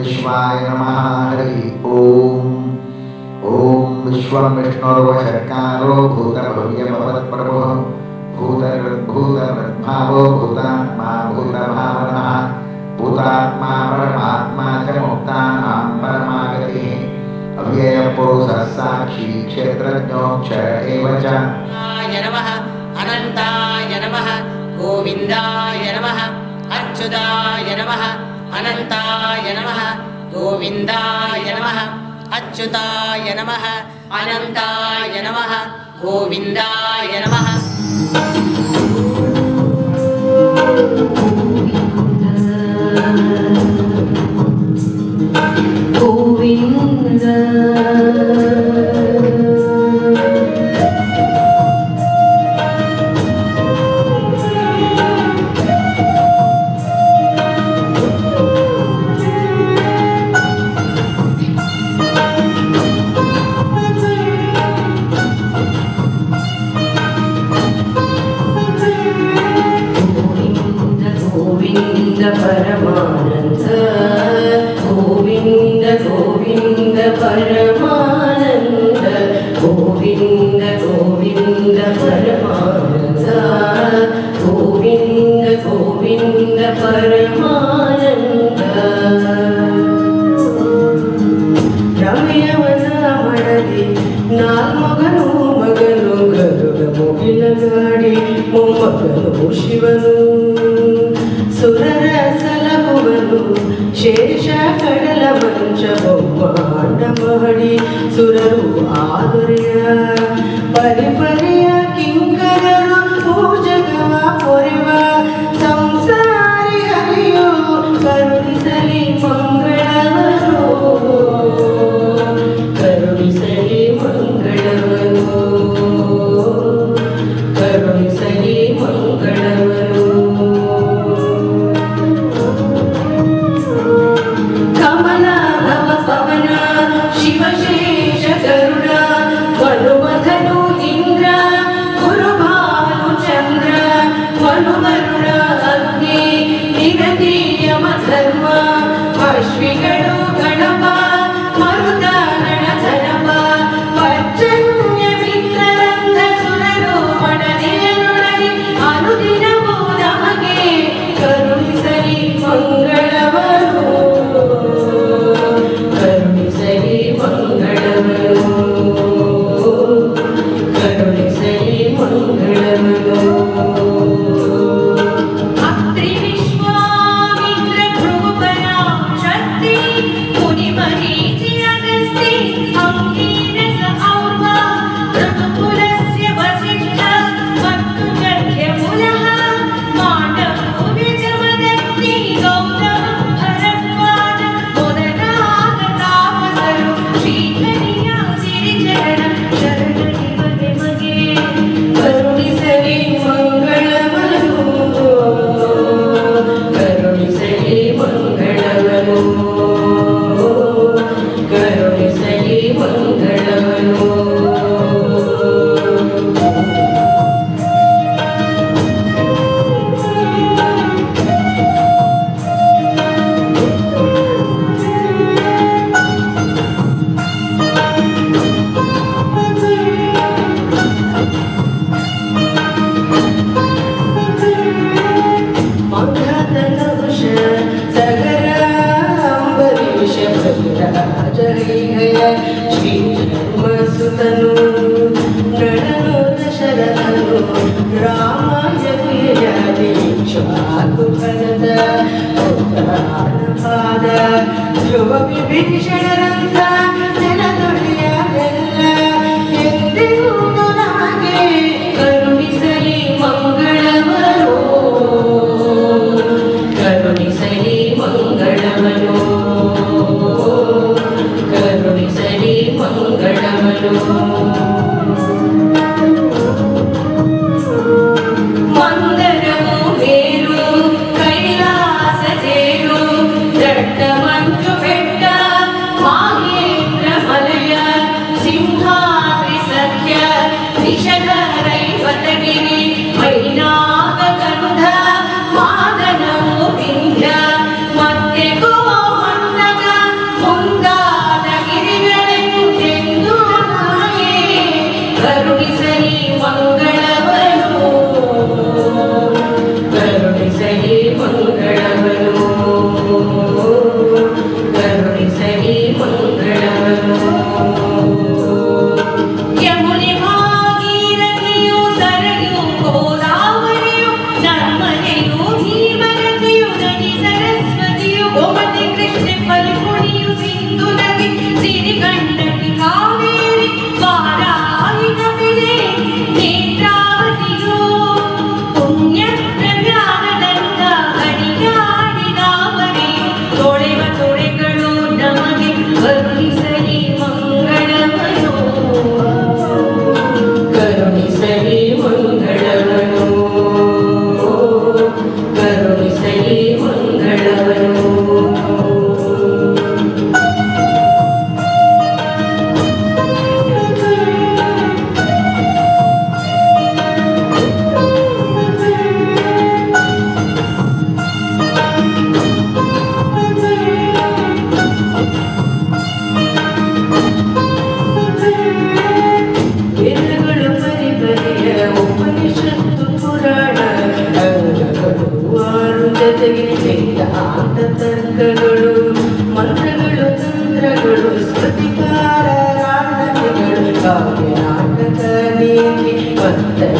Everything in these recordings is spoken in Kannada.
विश्वाय नमः। हरि ओम। ओम विश्वं विष्णुर्वशर्कारो भूतभव्यभवत्प्रभुः भूतकृद्भूतवृद्भावो भूतात्मा भूतभावनः भूतात्मा परमात्मा च मुक्तानां परमागतिः अव्ययपुरुषः साक्षी क्षेत्रज्ञोऽक्ष एव च। नमः अनन्ताय नमः गोविन्दाय नमः अच्युताय नमः अनन्ताय नमः गोविन्दाय नमः अच्युताय नमः अनन्ताय नमः गोविन्दाय नमः। गोविन्द परमानंद गोविंद गोविंद परमानंद गोविंद गोविंद परमानंद गोविंद गोविंद परमानंद। ರಮೆಯವನ ಮಡದಿ ನಾಲ್ಮಗನು ಮಗನು ಗರುಡ ಮುಗಿಲ ಗಾಡಿ ಮೊಮ್ಮಗನು ಶಿವನು ಸುರರ ಸಲಹುವನು ಶೇಷ ಕಡಲ ಮಂಚ ಬ್ರಹ್ಮಾಂಡ ಮಹಡಿ ಸುರರು ಆದರೆಯ ಪರಿಪರಿಯ ಕಿಂಕರರು ಭೂಜಗವ ಪೊರೆವ ಸಂಸಾರಿ ಹರಿಯು ಕರುಣಿಸಲಿ ಮಂಗಳವನು ಕರುಣಿಸಲಿ ಮಂಗಳವನು ಕರುಣಿಸಲಿ ಮಂಗಳವನು। ಶಿವಶೇಷ ಗರುಡ ಮನುಮಧನು ಇಂದ್ರ ಗುರುಭಾನು ಚಂದ್ರ ಮನುವರುಣ ಅಗ್ನಿ ನಿರತೀಯಮ ಧರ್ಮ ಅಶ್ವಿಗಳು ಗಣಪ ಮರುತ ಗಣಧನಪ ಪರ್ಜನ್ಯ ಮಿತ್ರರಂಗ ಸುರರು ಮಡದಿಯರುಳರಿ ಅನುದಿನವೂ ನಮಗೆ ಕರುಣಿಸಲಿ ಮಂಗಳವನು ಕರುಣಿಸಲಿ ಮಂಗಳವನು ಕರುಣಿಸಲಿ ಮಂಗಳವನು। ಅತ್ರಿ ವಿಶ್ವಾಮಿತ್ರ ಭೃಗುಪರ ಶಕ್ತಿ ಮುನಿ ಮರೀಚಿ ಅಗಸ್ತಿ ಅಂಗೀರಸ ಔರ್ವ ಋತುಕುಲಸ್ಯ ವಸಿಷ್ಠ ಮತ್ತು ಜರ್ಘ್ಯಮುಲಃ ಮಾಂಡವೋ ವಿಜಮದಗ್ನಿ ಗೌತಮ ಭರದ್ವಾಜ ಮೊದಲಾದ ತಾಪಸರು ಶ್ರೀಹರಿಯ ಸಿರಿಚರಣ ಶರಣನಿವನೆ ಮಗೆ ಕರುಣಿಸಲಿ ಮಂಗಳವನು ಕರುಣಿಸಲಿ ಮಂಗಳವನು ಕರುಣಿಸಲಿ ಮಂಗಳವನು। ಮಂಗತನವಶ ಸಗರ ಅಂಬರೀಷ ಭದ್ರಾಜಯ ಶ್ರೀ ಜನ್ಮಸುತನು ನಳನು ದಶರಥನು ರಾಮಾಯಣಿ ಶ್ವಾಕು ಭರತ ಪಾದ ಧ್ರುವ ವಿಭೀಷಣರಂತ ನೆಲದೊಡೆಯರೆಲ್ಲ ಎಂದೆಂದು ನಮಗೆ ಕರುಣಿಸಲಿ ಮಂಗಳವನು ಕರುಣಿಸಲಿ ಮಂಗಳವನು ಕರುಣಿಸಲಿ ಮಂಗಳವನು। ಮಂದರವು ಮೇರು ಕೈಲಾಸ ತೇರು ದಟ್ಟ ಮಂಜು ಬೆಟ್ಟ ಮಾಹೇಂದ್ರ ಮಂತ್ರಗಳು ಮಂತ್ರಗಳು ತಂತ್ರಗಳು ಸ್ಮೃತಿಕಾರ ನಾಟಕಗಳು ಕಾವ್ಯ ನಾಟಕ ನೀತಿ ಪಂಥದ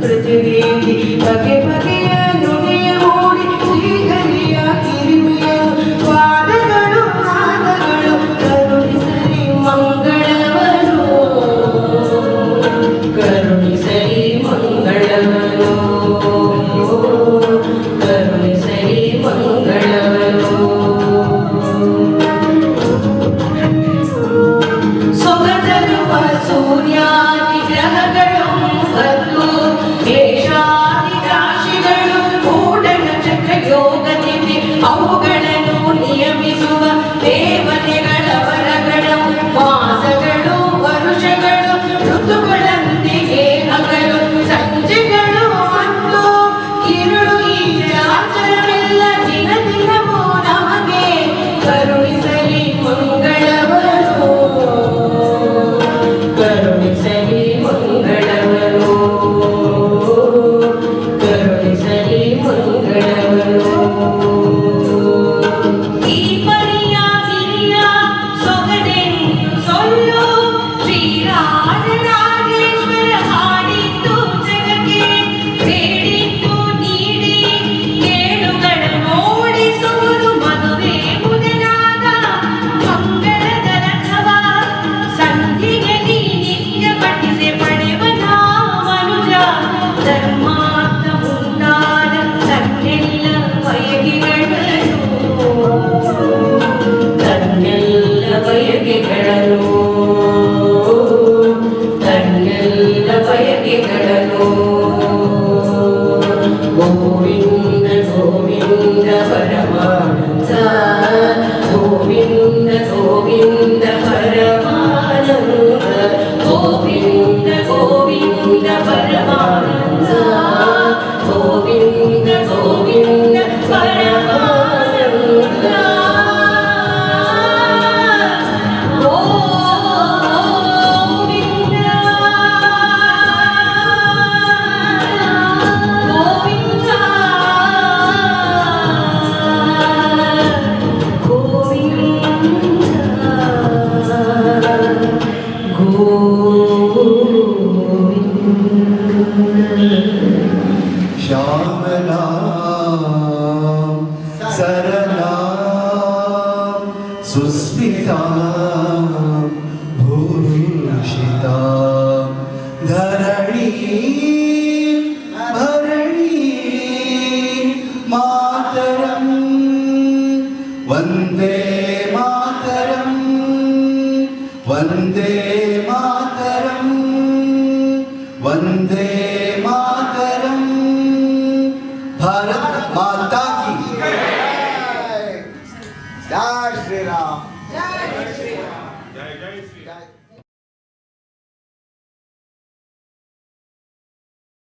ಕೃತಿ ರೀತಿ ಬಗೆ ಬಗೆಯ ನುಡಿಯ ಮೂಡಿ ಶ್ರೀಹರಿಯ ಕಿರಿಮೆಯ ವಾದಗಳು ನಾದಗಳು ಕರುಣಿಸಲಿ ಮಂಗಳವನು ಕರುಣಿಸಲಿ ಮಂಗಳವನು ಕರುಣಿಸಲಿ ಮಂಗಳವನು ಸೊಗತರುವ ಸೂರ್ಯಾದಿ ಗ್ರಹಗಳು ಮತ್ತು ದೇಶಾದಿ ರಾಶಿಗಳು ಕೂಡ ನಕ್ಷತ್ರ ಯೋಗ ತಿಥಿ ಅವುಗಳನ್ನು ನಿಯಮಿಸುವ ದೇವತೆಗಳ ವರಗಳು ಮಾಸಗಳು ವರುಷಗಳು ಋತುಗಳಂತೆಯೇ ಹಗಲು ಸಂಜೆಗಳು ಮತ್ತು ಕಿರುಳು ಈ ಚಾಚರವೆಲ್ಲ ದಿನ ದಿನವೂ ನಮಗೆ ಕರುಣಿಸಲಿ ಮಂಗಳವನು ಕರುಣಿಸಲಿ ಮಂಗಳವನು ಕರುಣಿಸಲಿ ಮಂಗಳವನು ಈ ಪರಿಯ ಹಿರಿಯ ಸೊಗಡೆಂದು ಸೊಲ್ಲು ಶ್ರೀರಾಜರಾಜೇಶ್ವರ ಹಾಡಿದ್ದು ಜಗಕ್ಕೆ ಬೇಡಿದ್ದು ನೀಡಿ ಕೇಳುಗಳ ನೋಡಿಸುವುದು ಮದುವೆ ಮುದನಾದ ಮಂಗಳದ ರಥವ ಸಂಧಿಯಲ್ಲಿ ನಿತ್ಯ ಪಠಿಸಿ ಪಡೆವನ ಮನುಜ ಧರ್ಮಾರ್ಥ ಮುಂದಾದ ತನ್ನೆಲ್ಲ ಬಯಕೆಗಳನ್ನು ತನ್ನೆಲ್ಲ ಬಯಕೆಗಳನ್ನು ತನ್ನೆಲ್ಲ ಬಯಕೆಗಳನ್ನು ಗೋವಿಂದ ಗೋವಿಂದ ಪರಮಾನಂದ ಗೋವಿಂದ ಗೋವಿಂದ ಪರಮಾನಂದ ಗೋವಿಂದ ಗೋವಿಂದ ಪರಮಾನಂದ ಗೋವಿಂದ ಗೋವಿಂದ ಪರಮಾನಂದ ಗೋವಿಂದ श्याम नाम सरनाम सुस्मिता भूषिता धरणी भरणी मातरम वंदे मातरम वंदे मातरम वंदे मातरम भारत माता की जय श्री राम जय श्री राम जय जय श्री राम।